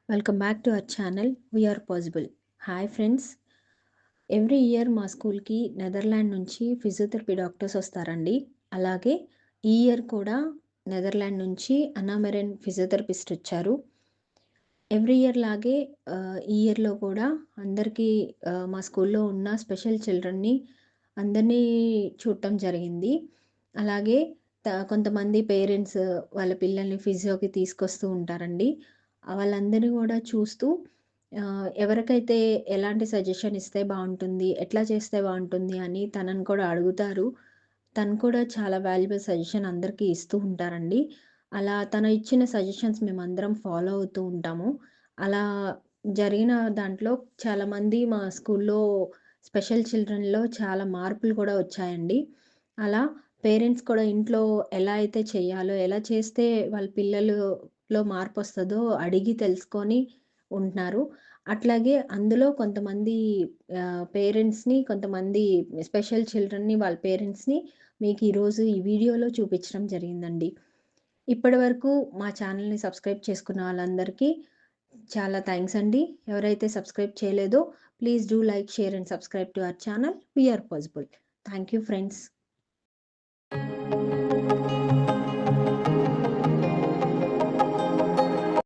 Welcome back to our channel we are possible. Hi friends, every year మా స్కూల్కి Netherland నుంచి physiotherapy doctors వస్తారండి. అలాగే ఈ ఇయర్ కూడా నెదర్లాండ్ నుంచి అన్నామెరైన్ ఫిజియోథెరపిస్ట్ వచ్చారు. ఎవ్రీ ఇయర్ లాగే ఈ ఇయర్లో కూడా అందరికీ మా స్కూల్లో ఉన్న స్పెషల్ చిల్డ్రన్ని అందరినీ చూడటం జరిగింది. అలాగే కొంతమంది పేరెంట్స్ వాళ్ళ పిల్లల్ని ఫిజియోకి తీసుకొస్తూ ఉంటారండి. వాళ్ళందరినీ కూడా చూస్తూ ఎవరికైతే ఎలాంటి సజెషన్ ఇస్తే బావుంటుంది, ఎట్లా చేస్తే బావుంటుంది అని తనని కూడా అడుగుతారు. తను కూడా చాలా వాల్యుబుల్ సజెషన్ అందరికీ ఇస్తూ ఉంటారండి. అలా తను ఇచ్చిన సజెషన్స్ మేమందరం ఫాలో అవుతూ ఉంటాము. అలా జరిగిన దాంట్లో చాలామంది మా స్కూల్లో స్పెషల్ చిల్డ్రన్‌లో చాలా మార్పులు కూడా వచ్చాయండి. అలా పేరెంట్స్ కూడా ఇంట్లో ఎలా అయితే చేయాలో, ఎలా చేస్తే వాళ్ళ పిల్లలులో మార్పొస్తదో అడిగి తెలుసుకొని ఉంటున్నారు. అట్లాగే అందులో కొంతమంది పేరెంట్స్‌ని, కొంతమంది స్పెషల్ చిల్డ్రన్‌ని వాళ్ళ పేరెంట్స్‌ని మీకు ఈరోజు ఈ వీడియోలో చూపించడం జరిగిందండి. ఇప్పటివరకు మా ఛానల్‌ని సబ్స్క్రైబ్ చేసుకున్న వాళ్ళందరికీ చాలా థాంక్స్ అండి. ఎవరైతే సబ్స్క్రైబ్ చేయలేదో please do like, share and subscribe to our channel we are possible. Thank you friends.